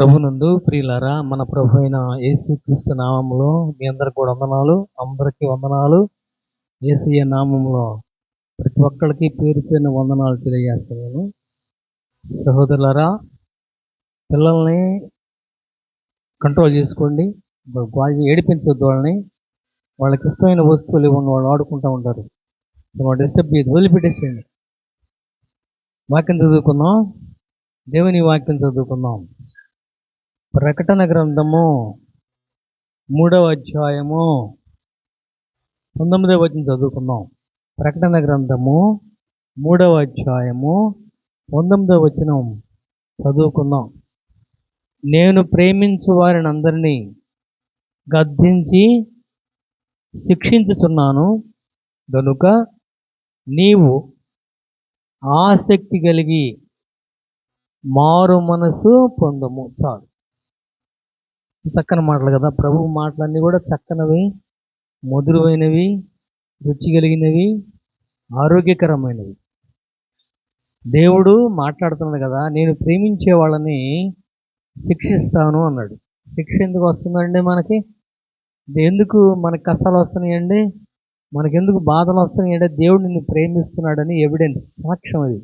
ప్రభునందు ప్రియులారా, మన ప్రభు అయిన యేసుక్రీస్తు నామములో మీ అందరికి కూడా వందనాలు. అందరికీ వందనాలు. యేసయ్య నామములో ప్రతి ఒక్కరికి పేరు పేరున వందనాలు తెలియజేస్తున్నాను. సహోదరులారా, పిల్లల్ని కంట్రోల్ చేసుకోండి. వాళ్ళు ఏడిపించొద్దు. వాళ్ళకి ఇష్టమైన వస్తువులు ఇవ్వండి. వాళ్ళు ఆడుకుంటూ ఉంటారు. డిస్టర్బ్ చేయదు, వదిలిపెట్టేసేయండి. వాక్యం చదువుకుందాం. దేవుని వాక్యం చదువుకుందాం. ప్రకటన గ్రంథము 3వ అధ్యాయము 19వ వచనం చదువుకుందాం. ప్రకటన గ్రంథము 3వ అధ్యాయము 19వ వచనం చదువుకుందాం. నేను ప్రేమించు వారిని అందరినీ గద్దించి శిక్షించుచున్నాను గనుక నీవు ఆసక్తి కలిగి మారు మనసు పొందము. చాలు. చక్కని మాటలు కదా. ప్రభు మాటలన్నీ కూడా చక్కనవి, మధురమైనవి, రుచి కలిగినవి, ఆరోగ్యకరమైనవి. దేవుడు మాట్లాడుతున్నాడు కదా, నేను ప్రేమించే వాళ్ళని శిక్షిస్తాను అన్నాడు. శిక్ష ఎందుకు వస్తుందండి? మనకి ఎందుకు మనకి కష్టాలు వస్తున్నాయండి? మనకెందుకు బాధలు వస్తున్నాయంటే దేవుడు నిన్ను ప్రేమిస్తున్నాడని ఎవిడెన్స్, సాక్ష్యం. అది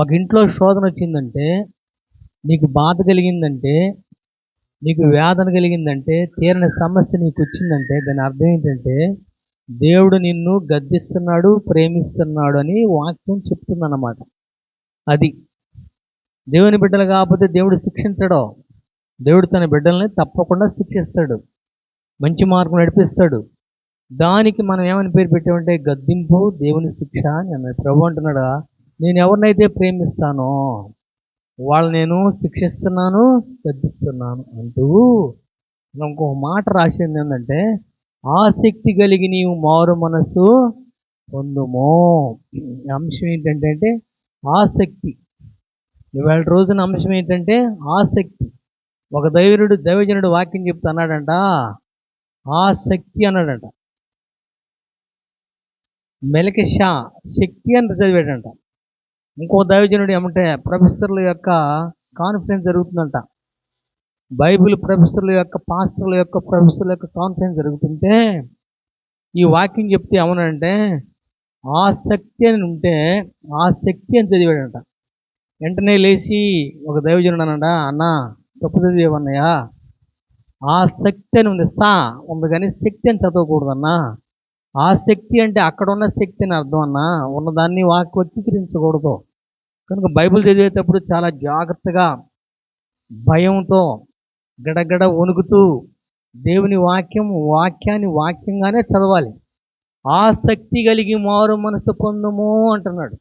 ఒక ఇంట్లో శోధన వచ్చిందంటే, నీకు బాధ కలిగిందంటే, నీకు వేదన కలిగిందంటే, తీరని సమస్య నీకు వచ్చిందంటే దాని అర్థం ఏంటంటే దేవుడు నిన్ను గద్దిస్తున్నాడు, ప్రేమిస్తున్నాడు అని వాక్యం చెప్తుందన్నమాట. అది దేవుని బిడ్డలు కాకపోతే దేవుడు శిక్షించడు. దేవుడు తన బిడ్డల్ని తప్పకుండా శిక్షిస్తాడు, మంచి మార్గం నడిపిస్తాడు. దానికి మనం ఏమని పేరు పెట్టామంటే గద్దింపు, దేవుని శిక్ష అని అన్నాడు. ప్రభు అంటున్నాడా, నేను ఎవరినైతే ప్రేమిస్తానో వాళ్ళు నేను శిక్షిస్తున్నాను, గద్దిస్తున్నాను అంటూ ఇంకొక మాట రాసింది ఏంటంటే, ఆసక్తి కలిగి నీవు మారు మనసు పొందుము. అంశం ఏంటంటే ఆసక్తి. ఇవాళ రోజున అంశం ఏంటంటే ఆసక్తి. ఒక దైవజనుడు వాక్యం చెప్తా అన్నాడంట, ఆసక్తి అన్నాడంట. మెలకిషా శక్తి అని చదివాడంట. ఇంకో దైవజనుడు ఏమంటే ప్రొఫెసర్ల యొక్క కాన్ఫరెన్స్ జరుగుతుందంట. బైబిల్ ప్రొఫెసర్ల యొక్క, పాస్టర్ల యొక్క, ప్రొఫెసర్ల యొక్క కాన్ఫరెన్స్ జరుగుతుంటే ఈ వాక్యం చెప్తే ఏమనంటే ఆసక్తి అని ఉంటే ఆసక్తి అని చదివాడంట. వెంటనే లేచి ఒక దైవజనుడు అన్నాడా, అన్న తప్పు చదివేవన్నయ్యా, ఆసక్తి అని ఉంది, సా ఉంది కానీ శక్తి అని చదవకూడదన్నా. ఆసక్తి అంటే అక్కడ ఉన్న శక్తి అని అర్థం అన్నా, ఉన్నదాన్ని వక్రీకరించకూడదు. కనుక బైబిల్ చదివేటప్పుడు చాలా జాగ్రత్తగా, భయంతో, గడగడ వణుకుతూ దేవుని వాక్యాన్ని వాక్యంగానే చదవాలి. ఆసక్తి కలిగి మారు మనసు పొందుము అంటున్నాడు.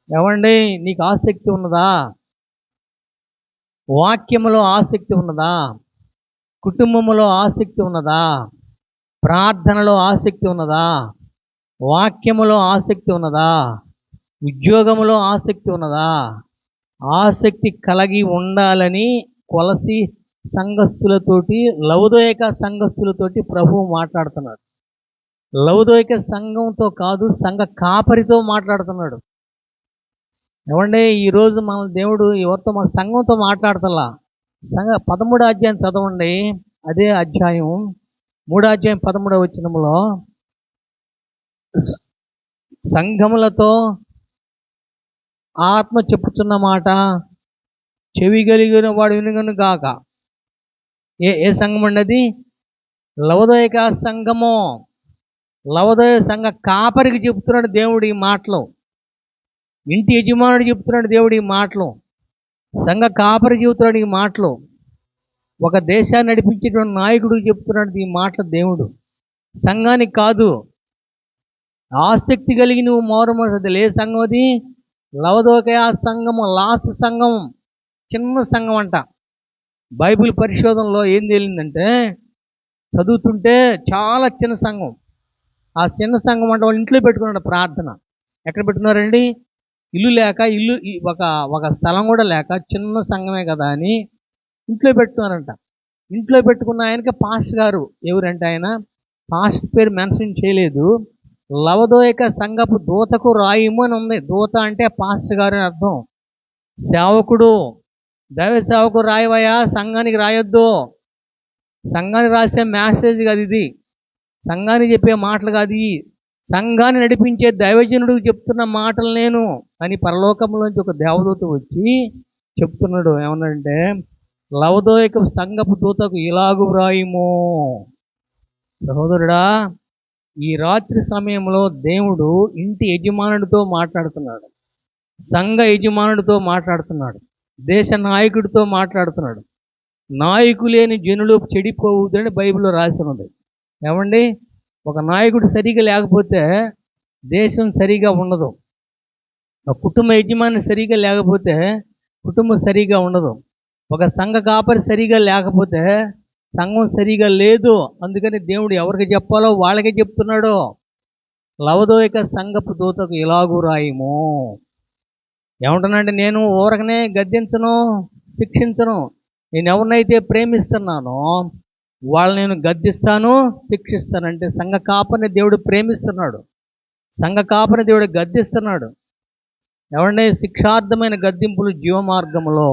ఏమండి, నీకు ఆసక్తి ఉన్నదా? వాక్యములో ఆసక్తి ఉన్నదా? కుటుంబంలో ఆసక్తి ఉన్నదా? ప్రార్థనలో ఆసక్తి ఉన్నదా? వాక్యములో ఆసక్తి ఉన్నదా? ఉద్యోగంలో ఆసక్తి ఉన్నదా? ఆసక్తి కలిగి ఉండాలని కొలసి సంఘస్థులతోటి, లవదోయక సంఘస్థులతోటి ప్రభువు మాట్లాడుతున్నాడు. లవదోయక సంఘంతో కాదు, సంఘ కాపరితో మాట్లాడుతున్నాడు. ఏమంటే ఈరోజు మన దేవుడు ఎవరితో, మన సంఘంతో మాట్లాడతలా. 13వ అధ్యాయం చదవండి. అదే అధ్యాయం 3వ అధ్యాయం 13వ వచనంలో సంఘములతో ఆత్మ చెప్పుచున్న మాట చెవి కలిగిన వాడు వినుగను గాక. ఏ సంఘం అండి అది? లవదోయక సంఘము. లవదోయ సంఘ కాపరికి చెప్తున్నాడు దేవుడు ఈ మాటలు. ఇంటి యజమానుడు చెప్తున్నాడు దేవుడు ఈ మాటలు. సంఘ కాపరి చెబుతున్నాడు ఈ మాటలు. ఒక దేశాన్ని నడిపించేటువంటి నాయకుడికి చెప్తున్నాడు ఈ మాటలు దేవుడు. సంఘానికి కాదు. ఆసక్తి కలిగి నువ్వు మారు మనసు. ఏ సంఘం అది? లవదోకయ సంఘము, లాస్ట్ సంఘం, చిన్న సంఘం అంట. బైబిల్ పరిశోధనలో ఏం తేలిందంటే, చదువుతుంటే చాలా చిన్న సంఘం. ఆ చిన్న సంఘం అంటే వాళ్ళు ఇంట్లో పెట్టుకున్నాడు ప్రార్థన. ఎక్కడ పెట్టుకున్నారండి? ఇల్లు లేక, ఒక స్థలం కూడా లేక, చిన్న సంఘమే కదా అని ఇంట్లో పెట్టుకున్నారంట. ఇంట్లో పెట్టుకున్న ఆయనకి పాస్టర్ గారు, ఎవరంటే ఆయన పాస్టర్ పేరు మెన్షన్ చేయలేదు, లవదోయక సంఘపు దూతకు రాయిము అని ఉంది. దూత అంటే పాస్టర్ గారు అని అర్థం. సేవకుడు, దైవ సేవకు రాయవయ్యా, సంఘానికి రాయొద్దు. సంఘానికి రాసే మెసేజ్ కాదు ఇది, సంఘానికి చెప్పే మాటలు కాదు ఇవి. సంఘాన్ని నడిపించే దైవజనుడికి చెప్తున్న మాటలు నేను అని పరలోకంలోంచి ఒక దేవదూత వచ్చి చెప్తున్నాడు. ఏమన్నాడంటే, లవదోయక సంఘపు దూతకు ఇలాగు వ్రాయుము. సహోదరుడా, ఈ రాత్రి సమయంలో దేవుడు ఇంటి యజమానుడితో మాట్లాడుతున్నాడు, సంఘ యజమానుడితో మాట్లాడుతున్నాడు, దేశ నాయకుడితో మాట్లాడుతున్నాడు. నాయకులేని జనులు చెడిపోవద్దని బైబిల్లో రాసి ఉంది. ఏమండి, ఒక నాయకుడు సరిగా లేకపోతే దేశం సరిగా ఉండదు. ఒక కుటుంబ యజమాని సరిగా లేకపోతే కుటుంబం సరిగా ఉండదు. ఒక సంఘ కాపరి సరిగా లేకపోతే సంఘం సరిగా లేదు. అందుకని దేవుడు ఎవరికి చెప్పాలో వాళ్ళకే చెప్తున్నాడు. లవదోయక సంఘపు దూతకు ఇలాగూ రాయము. ఏమంటున్నానంటే, నేను ఊరకనే గద్దించను, శిక్షించను. నేను ఎవరినైతే ప్రేమిస్తున్నానో వాళ్ళని నేను గద్దిస్తాను, శిక్షిస్తానంటే సంఘ కాపరిని దేవుడు ప్రేమిస్తున్నాడు, సంఘ కాపరిని దేవుడు గద్దిస్తున్నాడు. ఎవరిని శిక్షార్థమైన గద్దింపులు జీవమార్గంలో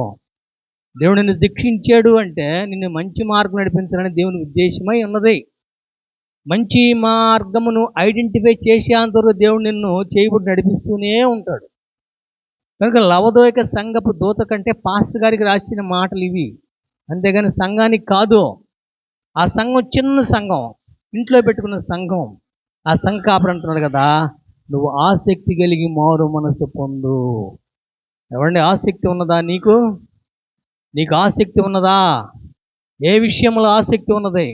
దేవుడు నిన్ను శిక్షించాడు అంటే నిన్ను మంచి మార్గం నడిపించాలని దేవుని ఉద్దేశమై ఉన్నది. మంచి మార్గమును ఐడెంటిఫై చేసేంతవరకు దేవుడు నిన్ను చేయబడి నడిపిస్తూనే ఉంటాడు. కనుక లవదోయక సంఘపు దూత కంటే పాస్టర్ గారికి రాసిన మాటలు ఇవి, అంతేగాని సంఘానికి కాదు. ఆ సంఘం చిన్న సంఘం, ఇంట్లో పెట్టుకున్న సంఘం. ఆ సంఘ కాపరి అంటున్నాడు కదా, నువ్వు ఆసక్తి కలిగి మారు మనసు పొందు. ఎవరండి, ఆసక్తి ఉన్నదా నీకు? నీకు ఆసక్తి ఉన్నదా? ఏ విషయంలో ఆసక్తి ఉన్నది?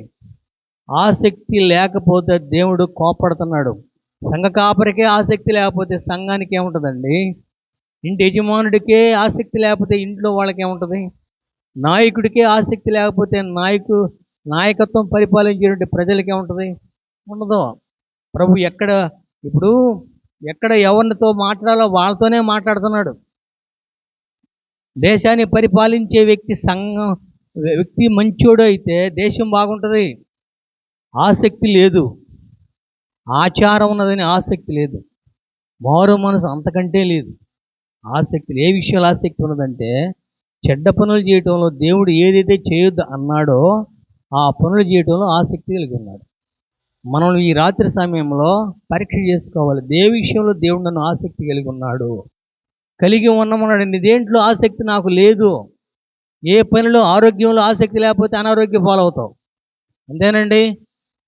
ఆసక్తి లేకపోతే దేవుడు కోపడుతున్నాడు. సంఘ కాపరికే ఆసక్తి లేకపోతే సంఘానికి ఏముంటుందండి? ఇంటి యజమానుడికే ఆసక్తి లేకపోతే ఇంట్లో వాళ్ళకి ఏముంటుంది? నాయకుడికే ఆసక్తి లేకపోతే నాయకత్వం పరిపాలించేటువంటి ప్రజలకి ఏముంటుంది? ఉండదు. ప్రభు ఎక్కడ ఎవరితో మాట్లాడాలో వాళ్ళతోనే మాట్లాడుతున్నాడు. దేశాన్ని పరిపాలించే వ్యక్తి మంచోడు అయితే దేశం బాగుంటుంది. ఆసక్తి లేదు, ఆచారం ఉన్నదని ఆసక్తి లేదు, మారు మనసు అంతకంటే లేదు. ఆసక్తి ఏ విషయంలో ఆసక్తి ఉన్నదంటే, చెడ్డ పనులు చేయటంలో దేవుడు ఏదైతే చేయొద్దు అన్నాడో ఆ పనులు చేయటంలో ఆసక్తి కలిగి ఉన్నాడు. మనం ఈ రాత్రి సమయంలో పరీక్ష చేసుకోవాలి. విషయంలో దేవుడు నన్ను ఆసక్తి కలిగి ఉన్నాడు, కలిగి ఉన్నామన్నాడు. దేంట్లో ఆసక్తి నాకు లేదు? ఏ పనిలో ఆరోగ్యంలో ఆసక్తి లేకపోతే అనారోగ్యం పాలవుతావు, అంతేనండి.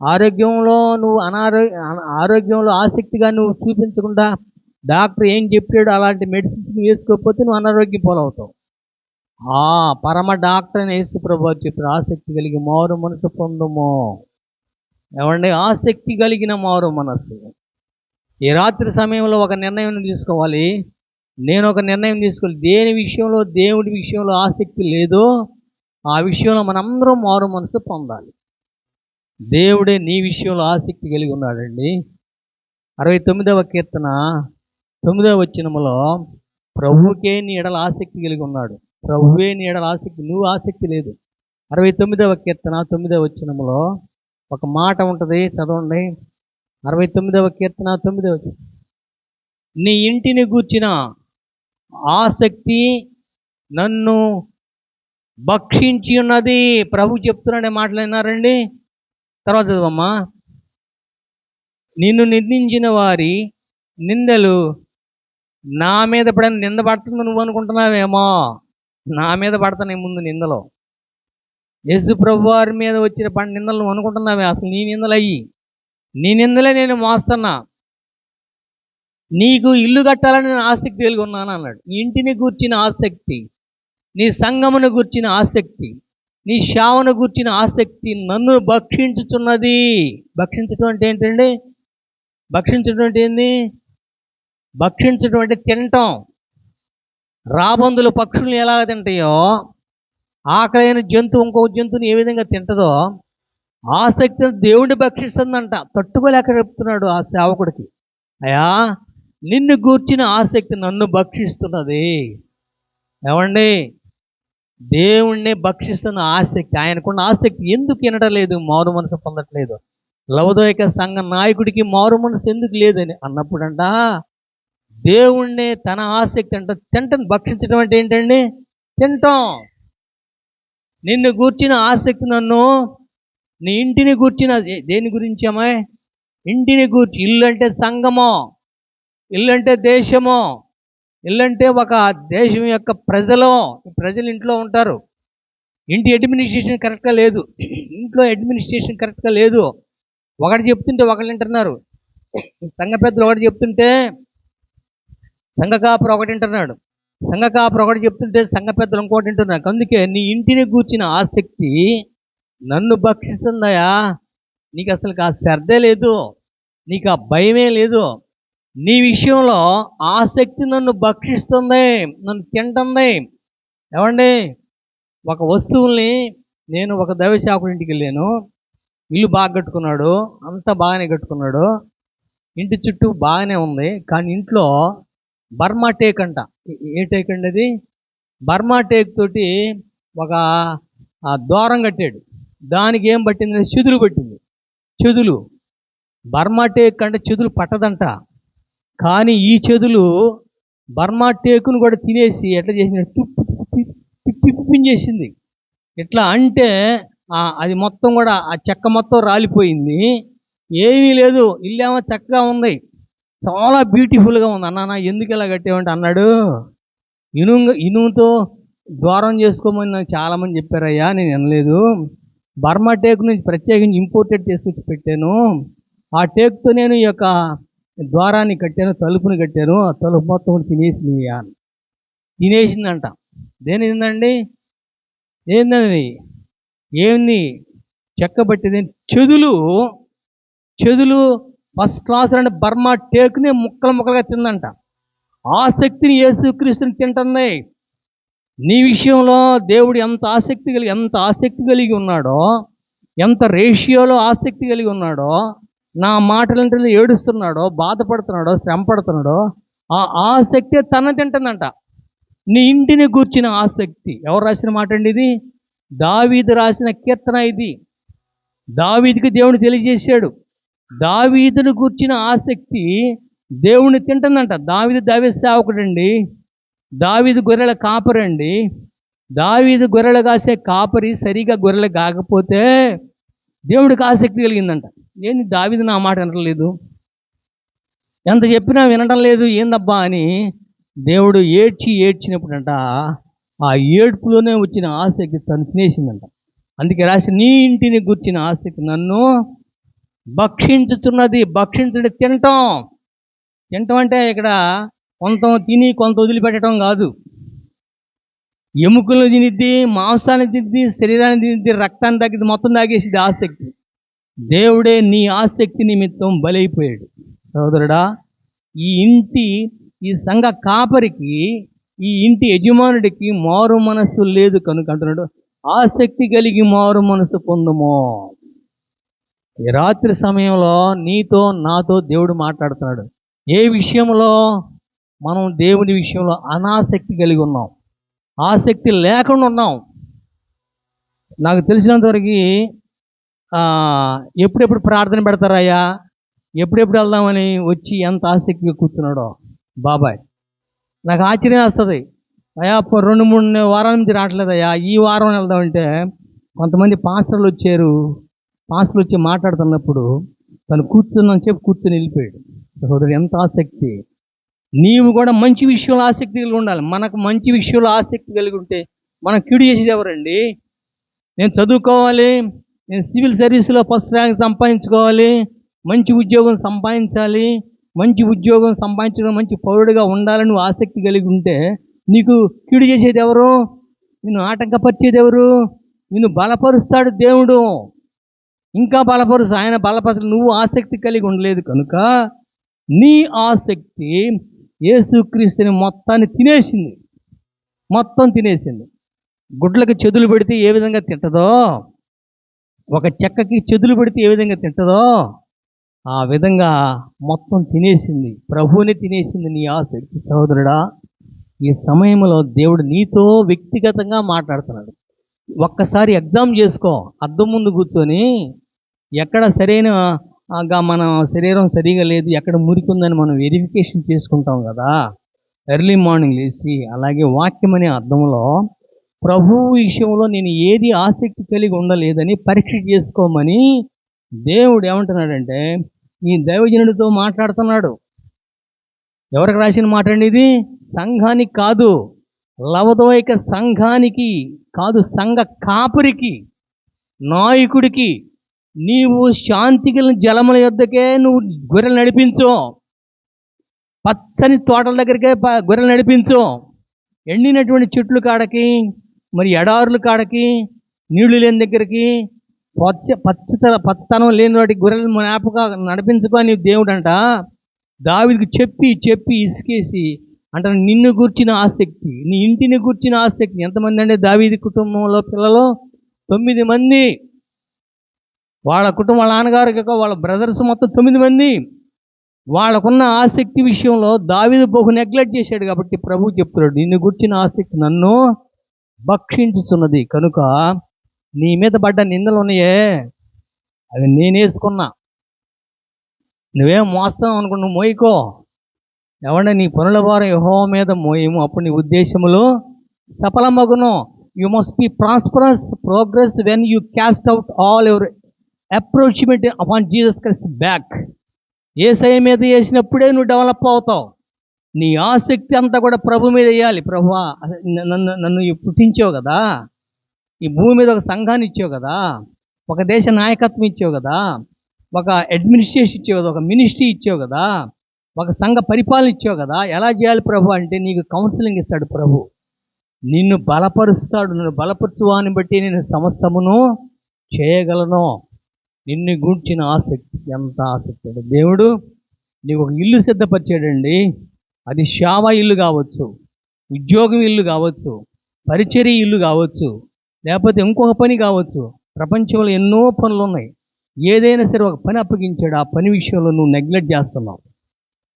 ఆరోగ్యంలో నువ్వు ఆరోగ్యంలో ఆసక్తిగా నువ్వు చూపించకుండా డాక్టర్ ఏం చెప్పాడు అలాంటి మెడిసిన్స్ వేసుకోకపోతే నువ్వు అనారోగ్యం పాలవుతావు. పరమ డాక్టర్ అని యేసు ప్రభువు చెప్పారు, ఆసక్తి కలిగి మారు మనసు పొందుము. ఏమండి, ఆసక్తి కలిగిన మారు మనసు. ఈ రాత్రి సమయంలో ఒక నిర్ణయం తీసుకోవాలి. నేను ఒక నిర్ణయం తీసుకోవాలి. దేని విషయంలో దేవుడి విషయంలో ఆసక్తి లేదో ఆ విషయంలో మనందరం మారు మనసు పొందాలి. దేవుడే నీ విషయంలో ఆసక్తి కలిగి ఉన్నాడండి. 69వ కీర్తన 9వ వచనములో ప్రభువుకే నీ ఎడల ఆసక్తి కలిగి ఉన్నాడు. ప్రభువే నీ ఎడల ఆసక్తి, నువ్వు ఆసక్తి లేదు. 69వ కీర్తన 9వ వచనములో ఒక మాట ఉంటుంది, చదవండి. 69వ కీర్తన 9వ వచనం. నీ ఇంటిని గూర్చిన ఆసక్తి నన్ను భక్షించి ఉన్నది. ప్రభు చెప్తున్నాడే మాటలు విన్నారండి. తర్వాత చదవమ్మా. నిన్ను నిందించిన వారి నిందలు నా మీద ఎప్పుడైనా నింద పడుతుంది నువ్వు అనుకుంటున్నావేమో, నా మీద పడతానే ముందు నిందలో. యేసు ప్రభు వారి మీద వచ్చిన నిందలు నువ్వు అనుకుంటున్నావే, అసలు నీ నిందలు అయ్యి, నీ నిందలే నేను మోస్తున్నా. నీకు ఇల్లు కట్టాలని నేను ఆసక్తి కలిగి ఉన్నాను అన్నాడు. నీ ఇంటిని గూర్చిన ఆసక్తి, నీ సంఘమును గూర్చిన ఆసక్తి, నీ సేవను గూర్చిన ఆసక్తి నన్ను భక్షించుచున్నది. భక్షించడం అంటే ఏంటండి? భక్షించడం అంటే ఏంది? భక్షించడం అంటే తినటం. రాబందులు పక్షులు ఎలా తింటాయో, ఆకలైన జంతువు ఇంకొక జంతువుని ఏ విధంగా తింటదో, ఆసక్తిని దేవుడిని భక్షిస్తుందంట. తట్టుకోలేక చెప్తున్నాడు ఆ సేవకుడికి, అయ్యా నిన్ను గూర్చిన ఆసక్తి నన్ను భక్షిస్తున్నది. ఏమండి, దేవుణ్ణి భక్షిస్తున్న ఆసక్తి, ఆయనకున్న ఆసక్తి ఎందుకు వినడం లేదు? మారు మనసు పొందట్లేదు. లవదోయక సంఘ నాయకుడికి మారు మనసు ఎందుకు లేదని అన్నప్పుడంట, దేవుణ్ణి తన ఆసక్తి అంట తింటం. భక్షించడం అంటే ఏంటండి? తింటాం. నిన్ను గూర్చిన ఆసక్తి నన్ను, నీ ఇంటిని గూర్చిన, దేని గురించి అమ్మాయి? ఇంటిని గూర్చి. ఇల్లు అంటే సంఘము, ఇల్లు అంటే దేశము, ఇల్లు అంటే ఒక దేశం యొక్క ప్రజలు ఇంట్లో ఉంటారు. ఇంటి అడ్మినిస్ట్రేషన్ కరెక్ట్గా లేదు, ఇంట్లో అడ్మినిస్ట్రేషన్ కరెక్ట్గా లేదు. ఒకటి చెప్తుంటే ఒకళ్ళు వింటున్నారు. సంఘ పెద్దలు ఒకటి చెప్తుంటే సంఘ కాపురు ఒకటి వింటున్నాడు, సంఘ కాపురు ఒకటి చెప్తుంటే సంఘ పెద్దలు ఇంకోటి వింటున్నారు. అందుకే నీ ఇంటిని గూర్చిన ఆసక్తి నన్ను భక్షిస్తుందయా. నీకు అసలు ఆ శ్రద్ధే లేదు, నీకు ఆ భయమే లేదు. నీ విషయంలో ఆసక్తి నన్ను భక్షిస్తుంది, నన్ను తింటుంది. ఏమండి, ఒక వస్తువుల్ని, నేను ఒక దైవశాకుడి ఇంటికి వెళ్ళాను. ఇల్లు బాగా కట్టుకున్నాడు, అంతా బాగానే కట్టుకున్నాడు, ఇంటి చుట్టూ బాగానే ఉంది. కానీ ఇంట్లో బర్మా టేక్ అంట. ఏ టేక్ అండి అది? బర్మా టేక్ తోటి ఒక ద్వారం కట్టాడు. దానికి ఏం పట్టింది? చెదులు పట్టింది. చెదులు. బర్మా టేక్ అంటే చెదులు పట్టదంట. కానీ ఈ చెదులు బర్మా టేకును కూడా తినేసి ఎట్లా చేసింది? తిప్పించేసింది. ఎట్లా అంటే అది మొత్తం కూడా, ఆ చెక్క మొత్తం రాలిపోయింది. ఏమీ లేదు, ఇల్లేమో చక్కగా ఉంది, చాలా బ్యూటిఫుల్గా ఉంది. అన్నా ఎందుకు ఇలా కట్టేవంటే అన్నాడు, ఇనుముతో ద్వారం చేసుకోమని నాకు చాలామంది చెప్పారయ్యా, నేను వినలేదు. బర్మా టేకు నుంచి ప్రత్యేకించి ఇంపోర్టెడ్ తీసుకొచ్చి పెట్టాను. ఆ టేకుతో నేను ఈ యొక్క ద్వారాన్ని కట్టాను, తలుపుని కట్టాను. ఆ తలుపు మొత్తం తినేసిందంట. దేని తిందండి? ఏందండి? ఏంది? చెక్కబట్టింది. చెదులు ఫస్ట్ క్లాస్ అంటే బర్మా టేకుని ముక్కలుగా తిందంట. ఆసక్తిని యేసుక్రీస్తుని తింటుంది. నీ విషయంలో దేవుడు ఎంత ఆసక్తి కలిగి ఉన్నాడో, ఎంత రేషియోలో ఆసక్తి కలిగి ఉన్నాడో, నా మాటలంటే ఏడుస్తున్నాడో, బాధపడుతున్నాడో, శ్రమ పడుతున్నాడో, ఆ ఆసక్తి తన తింటుందంట. నీ ఇంటిని గూర్చిన ఆసక్తి. ఎవరు రాసిన మాట అండి ఇది? దావీదు రాసిన కీర్తన ఇది. దావీదుకి దేవుడు తెలియజేశాడు. దావీదును గూర్చిన ఆసక్తి దేవుని తింటుందంట. దావీదు సేవకుడండి, దావీదు గొర్రెల కాపరండి. దావీదు గొర్రెలు కాసే కాపరి సరిగా గొర్రెలు కాకపోతే దేవుడికి ఆసక్తి కలిగిందంట. ఏంది దావీదు నా మాట వినట్లేదు, ఎంత చెప్పినా వినడం లేదు, ఏందబ్బా అని దేవుడు ఏడ్చినప్పుడంట ఆ ఏడ్పులోనే వచ్చిన ఆసక్తి తను తినేసిందంట. అందుకే రాసి, నీ ఇంటిని గుర్చిన ఆసక్తి నన్ను భక్షించుతున్నది. భక్షించుంటే తినటం అంటే ఇక్కడ కొంత తిని కొంత వదిలిపెట్టడం కాదు. ఎముకలను తినిద్ది, మాంసాన్ని తినిద్ది, శరీరాన్ని తినిద్ది, రక్తాన్ని తగ్గిద్ది, మొత్తం తాగేసిద్ది ఆసక్తి. దేవుడే నీ ఆసక్తి నిమిత్తం బలైపోయాడు. సోదరుడా, ఈ సంఘ కాపరికి, ఈ ఇంటి యజమానుడికి మారు మనస్సు లేదు కనుక అంటున్నాడు, ఆసక్తి కలిగి మారు మనసు పొందుమో. ఈ రాత్రి సమయంలో నీతో నాతో దేవుడు మాట్లాడుతున్నాడు. ఏ విషయంలో మనం దేవుని విషయంలో అనాసక్తి కలిగి ఉన్నాం, ఆసక్తి లేకుండా ఉన్నాం. నాకు తెలిసినంతవరకు ఎప్పుడెప్పుడు ప్రార్థన పెడతారయ్యా, ఎప్పుడెప్పుడు వెళ్దామని వచ్చి ఎంత ఆసక్తిగా కూర్చున్నాడో బాబాయ్. నాకు ఆశ్చర్యం వస్తుంది, అయ్యా 2-3 వారాల నుంచి రావట్లేదయ్యా, ఈ వారం వెళ్దామంటే కొంతమంది పాస్టర్లు వచ్చి మాట్లాడుతున్నప్పుడు తను కూర్చున్నాను చెప్పి కూర్చొని వెళ్ళిపోయాడు. సహోదరు, ఎంత ఆసక్తి! నీవు కూడా మంచి విషయంలో ఆసక్తి కలిగి ఉండాలి. మనకు మంచి విషయంలో ఆసక్తి కలిగి ఉంటే మనం కీడు చేసేది ఎవరండి? నేను చదువుకోవాలి, నేను సివిల్ సర్వీస్లో ఫస్ట్ ర్యాంక్ సంపాదించుకోవాలి, మంచి ఉద్యోగం సంపాదించాలి, మంచి ఉద్యోగం సంపాదించడం, మంచి పౌరుడిగా ఉండాలని నువ్వు ఆసక్తి కలిగి ఉంటే నీకు కీడు చేసేది ఎవరు? నిన్ను ఆటంకపరిచేది ఎవరు? నిన్ను బలపరుస్తాడు దేవుడు, ఇంకా బలపరుస్తు. ఆయన బలపరుస్తాడు. నువ్వు ఆసక్తి కలిగి ఉండలేదు కనుక నీ ఆసక్తి యేసుక్రీస్తుని మొత్తం తినేసింది. గుడ్లకి చెదులు పెడితే ఏ విధంగా తింటదో, ఒక చెక్కకి చెదులు పెడితే ఏ విధంగా తింటదో ఆ విధంగా మొత్తం తినేసింది. ప్రభువుని తినేసింది నీ ఆసక్తి. సహోదరుడా, ఈ సమయంలో దేవుడు నీతో వ్యక్తిగతంగా మాట్లాడుతున్నాడు. ఒక్కసారి ఎగ్జామ్ చేసుకో, అద్దం ముందు కూర్చొని. ఎక్కడ మన శరీరం సరిగా లేదు, ఎక్కడ మురికుందని మనం వెరిఫికేషన్ చేసుకుంటాం కదా ఎర్లీ మార్నింగ్ లేచి. అలాగే వాక్యం అనే అద్దంలో ప్రభువు విషయంలో నేను ఏది ఆసక్తి కలిగి ఉండలేదని పరీక్ష చేసుకోమని దేవుడు ఏమంటున్నాడంటే ఈ దైవజనుడితో మాట్లాడుతున్నాడు. ఎవరికి రాసిన మాట అండి ఇది? సంఘానికి కాదు, లవదోయిక సంఘానికి కాదు, సంఘ కాపురికి, నాయకుడికి. నీవు శాంతి కలిగిన జలముల యొద్దకే నువ్వు గొర్రెలు నడిపించు, పచ్చని తోటల దగ్గరికే గొర్రెలు నడిపించు. ఎండినటువంటి చెట్లు కాడకి, మరి ఎడారుల కాడకి, నీళ్లు లేని దగ్గరికి, పచ్చతనం లేని వాటికి గొర్రెలు మేపగా నడిపించుకొని దేవుడు అంట దావీదుకు చెప్పి చెప్పి ఇసుకేసి అంటే నిన్ను గూర్చిన ఆసక్తి, నీ ఇంటిని గూర్చిన ఆసక్తి. ఎంతమంది అంటే దావీదు కుటుంబంలో పిల్లలు 9 మంది. వాళ్ళ కుటుంబం, వాళ్ళ నాన్నగారికి వాళ్ళ బ్రదర్స్ మొత్తం 9 మంది. వాళ్ళకున్న ఆసక్తి విషయంలో దావీదు బహు నెగ్లెక్ట్ చేశాడు. కాబట్టి ప్రభువు చెప్తున్నాడు, నిన్ను గూర్చిన ఆసక్తి నన్ను భక్షించుచున్నది కనుక నీ మీద పడ్డ నిందలు ఉన్నాయే అవి నేనేసుకున్నా. నువ్వేం మోస్తావు అనుకో, నువ్వు మోయికో. ఏమంటే నీ పనుల భారం యెహోవా మీద మోయము, అప్పుడు నీ ఉద్దేశములు సఫలమగును. You must be prosperous progress when you cast out all your approachment upon Jesus Christ back. యేసయ్య మీద వేసినప్పుడే నువ్వు డెవలప్ అవుతావు. నీ ఆసక్తి అంతా కూడా ప్రభు మీద వేయాలి. ప్రభువా, నన్ను పుట్టించావు కదా, ఈ భూమి మీద ఒక సంఘాన్ని ఇచ్చావు కదా, ఒక దేశ నాయకత్వం ఇచ్చావు కదా, ఒక అడ్మినిస్ట్రేషన్ ఇచ్చావు కదా, ఒక మినిస్ట్రీ ఇచ్చావు కదా, ఒక సంఘ పరిపాలన ఇచ్చావు కదా. ఎలా చేయాలి ప్రభు అంటే నీకు కౌన్సిలింగ్ ఇస్తాడు ప్రభు, నిన్ను బలపరుస్తాడు. నిన్ను బలపరచువాని బట్టి నేను సమస్తమును చేయగలను. నిన్ను గూర్చిన ఆసక్తి, ఎంత ఆసక్తి అంటే దేవుడు నీకు ఒక ఇల్లు సిద్ధపరిచాడండి. అది సేవ ఇల్లు కావచ్చు, ఉద్యోగం ఇల్లు కావచ్చు, పరిచర్య ఇల్లు కావచ్చు, లేకపోతే ఇంకొక పని కావచ్చు. ప్రపంచంలో ఎన్నో పనులు ఉన్నాయి. ఏదైనా సరే ఒక పని అప్పగించాడు, ఆ పని విషయంలో నువ్వు నెగ్లెక్ట్ చేస్తున్నావు,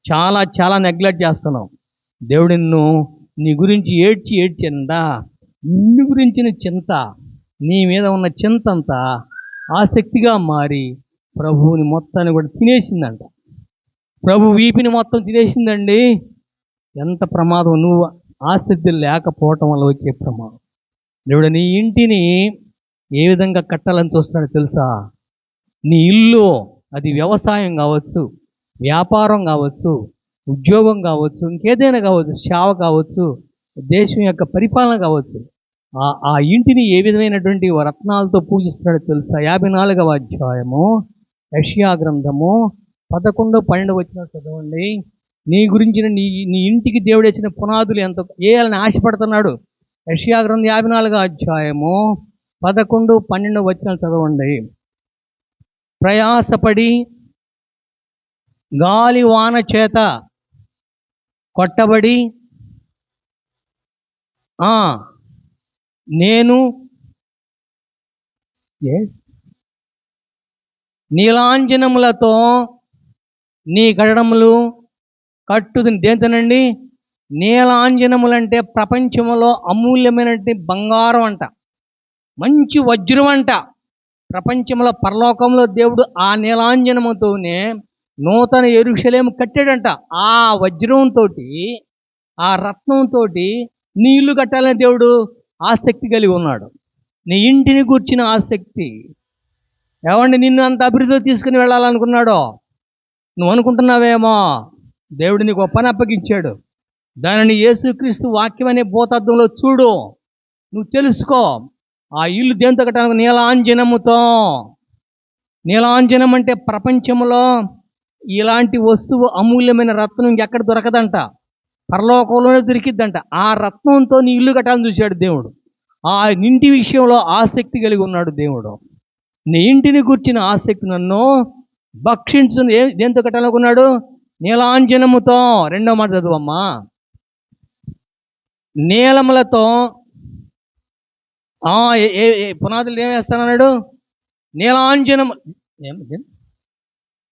చాలా చాలా నెగ్లెక్ట్ చేస్తున్నావు. దేవుడు నీ గురించి ఏడ్చిందా, నిన్ను గురించిన చింత, నీ మీద ఉన్న చింత అంతా ఆసక్తిగా మారి ప్రభువుని మొత్తాన్ని కూడా తినేసిందంట. ప్రభు వీపిని మొత్తం తినేసిందండి. ఎంత ప్రమాదం! నువ్వు ఆసక్తి లేకపోవటం వల్ల వచ్చే ప్రమాదం. దేవుడు నీ ఇంటిని ఏ విధంగా కట్టాలని చూస్తున్నాడో తెలుసా? నీ ఇల్లు అది వ్యవసాయం కావచ్చు, వ్యాపారం కావచ్చు, ఉద్యోగం కావచ్చు, ఇంకేదైనా కావచ్చు, సేవ కావచ్చు, దేశం యొక్క పరిపాలన కావచ్చు. ఆ ఇంటిని ఏ విధమైనటువంటి రత్నాలతో పూజిస్తున్నాడో తెలుసా? 54వ అధ్యాయము యెషయా గ్రంథము 11-12 వచనం చదవండి. నీ గురించిన నీ ఇంటికి దేవుడు ఇచ్చిన పునాదులు ఎంత వేయాలని ఆశపడుతున్నాడు. యెషయా గ్రంథం 54వ అధ్యాయము 11-12 వచనాలు చదవండి. ప్రయాసపడి గాలి వాన చేత కొట్టబడి నేను నీలాంజనములతో నీ కట్టడములు కట్టుదని. దేంతోనండి? నీలాంజనములంటే ప్రపంచంలో అమూల్యమైనటువంటి బంగారం అంట, మంచి వజ్రం అంట. ప్రపంచంలో పరలోకంలో దేవుడు ఆ నీలాంజనముతోనే నూతన యెరూషలేము కట్టాడంట. ఆ వజ్రంతో, ఆ రత్నంతో నీ ఇల్లు కట్టాలని దేవుడు ఆసక్తి కలిగి ఉన్నాడు. నీ ఇంటిని కూర్చిన ఆసక్తి. ఏమండి, నిన్ను అంత అభివృద్ధిలో తీసుకుని వెళ్ళాలనుకున్నాడో నువ్వు అనుకుంటున్నావేమో. దేవుడు నీకు ఒక పని అప్పగించాడు. దానిని యేసుక్రీస్తు వాక్యం అనే భూతద్దంలో చూడు, నువ్వు తెలుసుకో. ఆ ఇల్లు దేంతో కట్టాలి? నీలాంజనముతో. నీలాంజనం అంటే ప్రపంచంలో ఇలాంటి వస్తువు, అమూల్యమైన రత్నం ఇంకెక్కడ దొరకదంట, పరలోకంలోనే దొరికిద్దంట. ఆ రత్నంతో నీ ఇల్లు కట్టాలని చూశాడు దేవుడు. ఆ ఇంటి విషయంలో ఆసక్తి కలిగి ఉన్నాడు దేవుడు. నీ ఇంటిని కూర్చిన ఆసక్తి నన్ను భక్షించు. దేంతో కట్టాలనుకున్నాడు? నీలాంజనముతో. 2వ మాట చదువమ్మా. నీలములతో. పునాదులు ఏం వేస్తానన్నాడు? నీలాంజనము,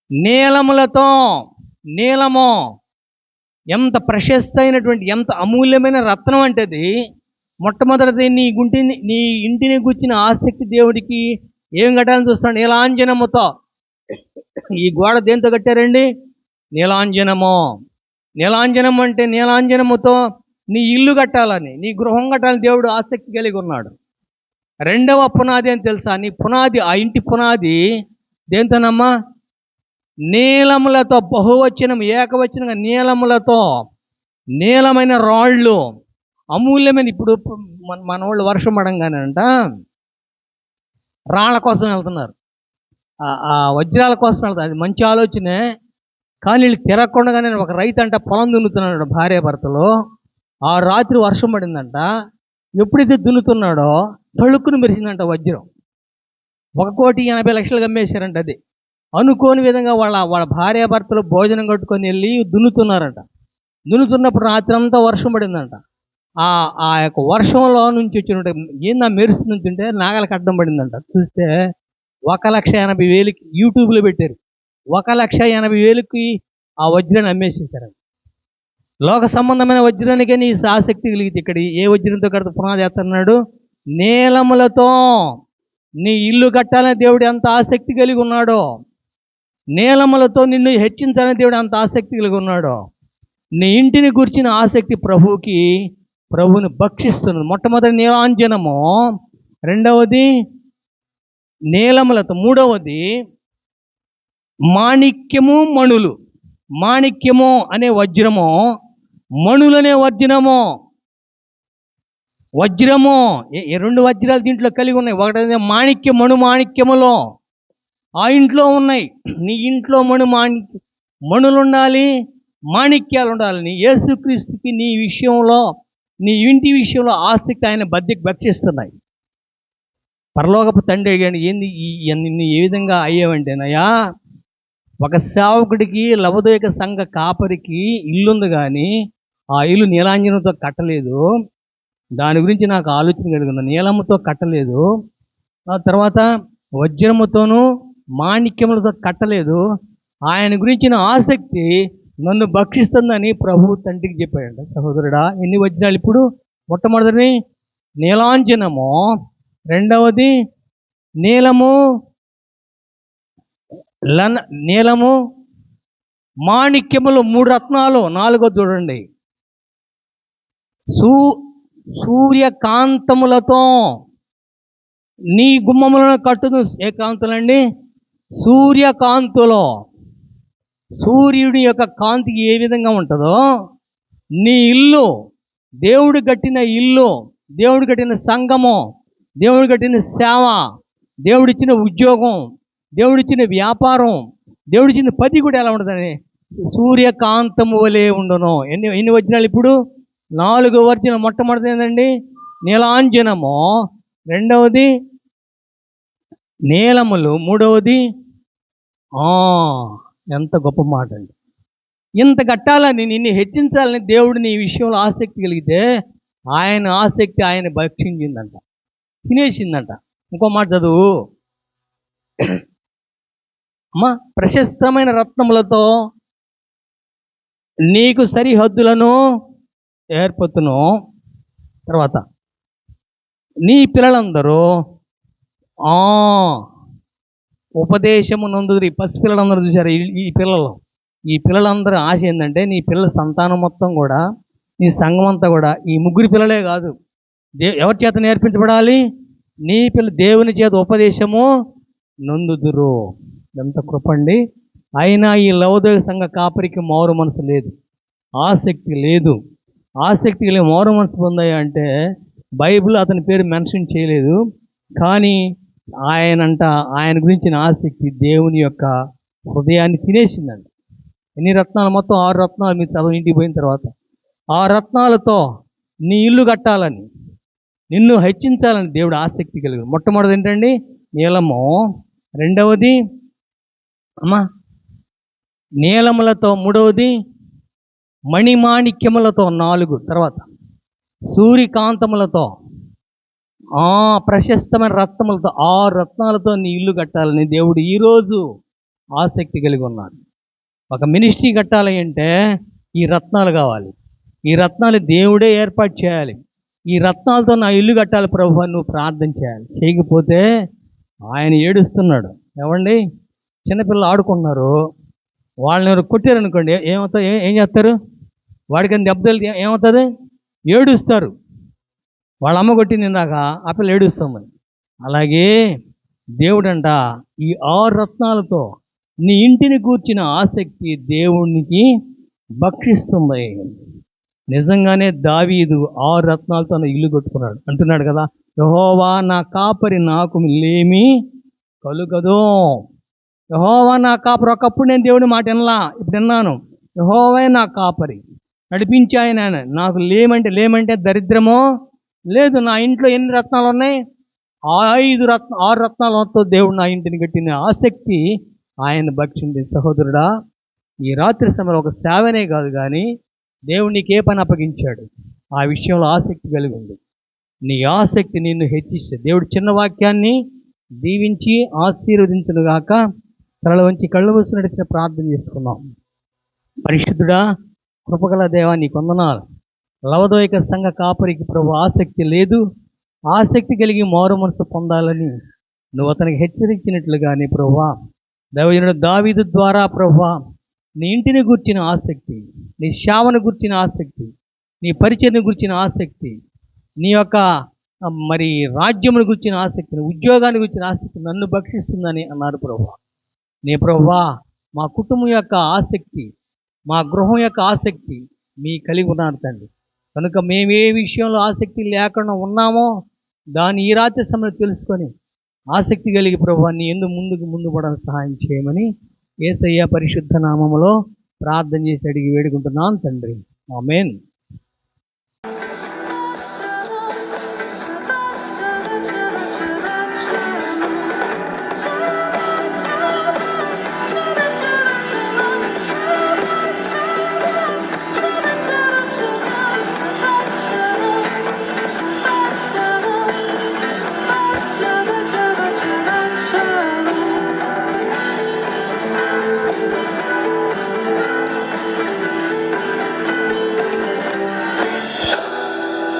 నీలములతో. నీలము ఎంత ప్రశస్త అయినటువంటి, ఎంత అమూల్యమైన రత్నం అంటే అది. మొట్టమొదటిది నీ ఇంటిని కూర్చిన ఆసక్తి దేవుడికి ఏం కట్టాలని చూస్తాడు? నీలాంజనముతో. ఈ గోడ దేంతో కట్టారండి? నీలాంజనము. నీలాంజనం అంటే నీలాంజనముతో నీ ఇల్లు కట్టాలని, నీ గృహం కట్టాలని దేవుడు ఆసక్తి కలిగి ఉన్నాడు. రెండవ పునాది అని తెలుసా? నీ పునాది, ఆ ఇంటి పునాది దేంతోనమ్మా? నీలములతో, బహువచనం ఏకవచనంగా నీలములతో, నీలమైన రాళ్ళు, అమూల్యమైన. ఇప్పుడు మన వాళ్ళు వర్షం పడంగానే అంట రాళ్ళ కోసం వెళ్తున్నారు, ఆ వజ్రాల కోసం వెళ్తారు. అది మంచి ఆలోచనే, కానీ వీళ్ళు తిరగకుండానే ఒక రైతు అంట పొలం దున్నుతున్నాడు భార్య భర్తలు. ఆ రాత్రి వర్షం పడిందంట. ఎప్పుడైతే దున్నుతున్నాడో తళుక్కును మెరిసిందంట వజ్రం. 1,80,00,000 అమ్మేశారంట. అది అనుకోని విధంగా వాళ్ళ భార్య భర్తలు భోజనం కట్టుకొని వెళ్ళి దున్నుతున్నారంట. దున్నుతున్నప్పుడు రాత్రి అంతా వర్షం పడిందంట. ఆ యొక్క వర్షంలో నుంచి వచ్చినట్టు ఏందా మెరుస్తుంది తింటే నాగలకు అడ్డం పడిందంట. చూస్తే 1,80,000 యూట్యూబ్లో పెట్టారు. 1,80,000 ఆ వజ్రాన్ని అమ్మేసేసారంట. లోక సంబంధమైన వజ్రానికే నీ ఆసక్తి కలిగితే ఇక్కడ ఏ వజ్రంతో కడితే పునాది వేస్తున్నాడు? నీలములతో నీ ఇల్లు కట్టాలని దేవుడు ఎంత ఆసక్తి కలిగి ఉన్నాడో, నీలములతో నిన్ను హెచ్చించాలని దేవుడు అంత ఆసక్తి కలిగి ఉన్నాడో. నీ ఇంటిని గురించిన ఆసక్తి ప్రభువుని భక్షిస్తున్నది. మొట్టమొదటి నీలాంజనము, రెండవది నీలములతో, మూడవది మాణిక్యము మణులు. మాణిక్యము అనే వజ్రము, మణులనే వజ్రము. రెండు వజ్రాలు దీంట్లో కలిగి ఉన్నాయి. ఒకటి మాణిక్య, మాణిక్యములో ఆ ఇంట్లో ఉన్నాయి. నీ ఇంట్లో మణులు ఉండాలి, మాణిక్యాలు ఉండాలి. నీ యేసుక్రీస్తుకి నీ విషయంలో, నీ ఇంటి విషయంలో ఆసక్తి ఆయన భక్షిస్తున్నాయి. పరలోకపు తండ్రి అడిగాడు, ఏంది నిన్ను ఏ విధంగా అయ్యావంటేనయ్యా, ఒక సేవకుడికి లవోదికయ సంఘ కాపరికి ఇల్లుంది, కానీ ఆ ఇల్లు నీలాంజనంతో కట్టలేదు. దాని గురించి నాకు ఆలోచన కలిగింది. నీలముతో కట్టలేదు, ఆ తర్వాత వజ్రముతోనూ మాణిక్యములతో కట్టలేదు. ఆయన గురించిన ఆసక్తి నన్ను భక్షిస్తుందని ప్రభు తండ్రికి చెప్పాడంట. సహోదరుడా, ఎన్ని వజ్రాలు ఇప్పుడు? మొట్టమొదటిది నీలాంజనము, రెండవది నీలము, మాణిక్యములు, 3 రత్నాలు, నాలుగో చూడండి సూర్యకాంతములతో నీ గుమ్మములను కట్టును. ఏ కాంతులండి? సూర్యకాంతులో. సూర్యుడి యొక్క కాంతికి ఏ విధంగా ఉంటుందో నీ ఇల్లు, దేవుడు కట్టిన ఇల్లు, దేవుడు కట్టిన సంఘము, దేవుడు కట్టిన సేవ, దేవుడిచ్చిన ఉద్యోగం, దేవుడిచ్చిన వ్యాపారం, దేవుడిచ్చిన పది కూడా ఎలా ఉంటుందని సూర్యకాంతము వలె ఉండును. ఎన్ని వజ్రాలు ఇప్పుడు? 4 వజ్రాలు. మొట్టమొదటిది ఏంటండి? నీలాంజనము, రెండవది నీలములు, మూడవది ఎంత గొప్ప మాట అండి. ఇంత కట్టాలని, నిన్ను హెచ్చించాలని దేవుడు నీ విషయంలో ఆసక్తి కలిగితే ఆయన ఆసక్తి ఆయన భక్షించిందంట, తినేసిందంట. ఇంకో మాట చదువు అమ్మా. ప్రశస్తమైన రత్నములతో నీకు సరిహద్దులను ఏర్పతును. తర్వాత నీ పిల్లలందరూ ఉపదేశము నందురి. పసిపిల్లలందరూ చూసారు ఈ పిల్లలందరూ ఆశ ఏంటంటే, నీ పిల్లల సంతానం మొత్తం కూడా, నీ సంఘం అంతా కూడా ఈ 3 పిల్లలే కాదు, ఎవరి చేత నేర్పించబడాలి? నీ పిల్ల దేవుని చేత ఉపదేశము నందుదురు. ఎంత కృపండి. అయినా ఈ లవోదికయ సంఘ కాపరికి మారు మనసు లేదు, ఆసక్తి లేదు. ఆసక్తి లేదు. మారు మనసు పొందాయి అంటే బైబిల్ అతని పేరు మెన్షన్ చేయలేదు, కానీ ఆయన గురించిన ఆసక్తి దేవుని యొక్క హృదయాన్ని తినేసిందండి. ఎన్ని రత్నాలు? మొత్తం 6 రత్నాలు. మీరు చదువు ఇంటికి పోయిన తర్వాత 6 రత్నాలతో నీ ఇల్లు కట్టాలని, నిన్ను హెచ్చించాలని దేవుడు ఆసక్తి కలిగి. మొట్టమొదటి ఏంటండి? నీలము, రెండవది నీలములతో, మూడవది మణిమాణిక్యములతో, 4 తర్వాత సూర్యకాంతములతో, ప్రశస్తమైన రత్నములతో, 6 రత్నాలతో నీ ఇల్లు కట్టాలని దేవుడు ఈరోజు ఆసక్తి కలిగి ఉన్నాడు. ఒక మినిస్ట్రీ కట్టాలి అంటే ఈ రత్నాలు కావాలి. ఈ రత్నాలు దేవుడే ఏర్పాటు చేయాలి. ఈ రత్నాలతో నా ఇల్లు కట్టాలి ప్రభు అని నువ్వు ప్రార్థన చేయాలి. చేయకపోతే ఆయన ఏడుస్తున్నాడు. ఏమండి, చిన్నపిల్లలు ఆడుకుంటున్నారు, వాళ్ళని ఎవరు కొట్టారనుకోండి, ఏమవుతుంది? ఏం చేస్తారు? వాడికి దెబ్బ తగిలితే ఏమవుతుంది? ఏడుస్తారు. వాళ్ళ అమ్మ కొట్టింది ఇందాక, ఆ పిల్ల ఏడుస్తామని. అలాగే దేవుడంట ఈ 6 రత్నాలతో నీ ఇంటిని కూర్చిన ఆసక్తి దేవునికి భక్షిస్తుంది. నిజంగానే దావీదు 6 రత్నాలతో నా ఇల్లు కట్టుకున్నాడు. అంటున్నాడు కదా, యెహోవా నా కాపరి నాకు లేమి కలుగదు. యెహోవా నా కాపరి. ఒకప్పుడు నేను దేవుడి మాట వినలా, ఇప్పుడు విన్నాను. యెహోవా నా కాపరి, నడిపించి ఆయన నాకు లేమంటే దరిద్రమో లేదు. నా ఇంట్లో ఎన్ని రత్నాలు ఉన్నాయి? 6 రత్నాలతో దేవుడు నా ఇంటిని కట్టిన ఆసక్తి ఆయన భక్షింది. సహోదరుడా, ఈ రాత్రి సమయంలో ఒక సేవనే కాదు కానీ దేవుడు నీకు ఏ పని అప్పగించాడు, ఆ విషయంలో ఆసక్తి కలిగి ఉంది. నీ ఆసక్తి నిన్ను హెచ్చిస్తే దేవుడు చిన్న వాక్యాన్ని దీవించి ఆశీర్వదించునుగాక. తల వంచి కళ్ళు మూసినట్టు ప్రార్థన చేసుకున్నాం. పరిశుద్ధుడా, కృపగల దేవా, నీ వందనాలు. లవదోయక సంఘ కాపరికి ప్రభు ఆసక్తి లేదు. ఆసక్తి కలిగి మారు మనసు పొందాలని నువ్వు అతనికి హెచ్చరించినట్లుగానే ప్రభువా, దైవజనుడు దావీదు ద్వారా ప్రభువా, నీ ఇంటిని గుర్చిన ఆసక్తి, నీ సేవను గుర్చిన ఆసక్తి, నీ పరిచయను గుర్చిన ఆసక్తి, నీ యొక్క మరి రాజ్యమును గుర్చిన ఆసక్తిని, ఉద్యోగాన్ని గుర్చిన ఆసక్తి నన్ను భక్షిస్తుందని అన్నారు ప్రభువా. నీ ప్రభువా, మా కుటుంబం యొక్క ఆసక్తి, మా గృహం యొక్క ఆసక్తి మీ కలిగి ఉన్నారు తండ్రి. కనుక మేము ఏ విషయంలో ఆసక్తి లేకుండా ఉన్నామో దాన్ని ఈ రాత్రి సమయంలో తెలుసుకొని ఆసక్తి కలిగి ప్రభువా నీ యందు ముందు పడడానికి సహాయం చేయమని యేసయ్య పరిశుద్ధ నామములో ప్రార్థన చేసి అడిగి వేడుకుంటున్నాను తండ్రి. ఆమేన్.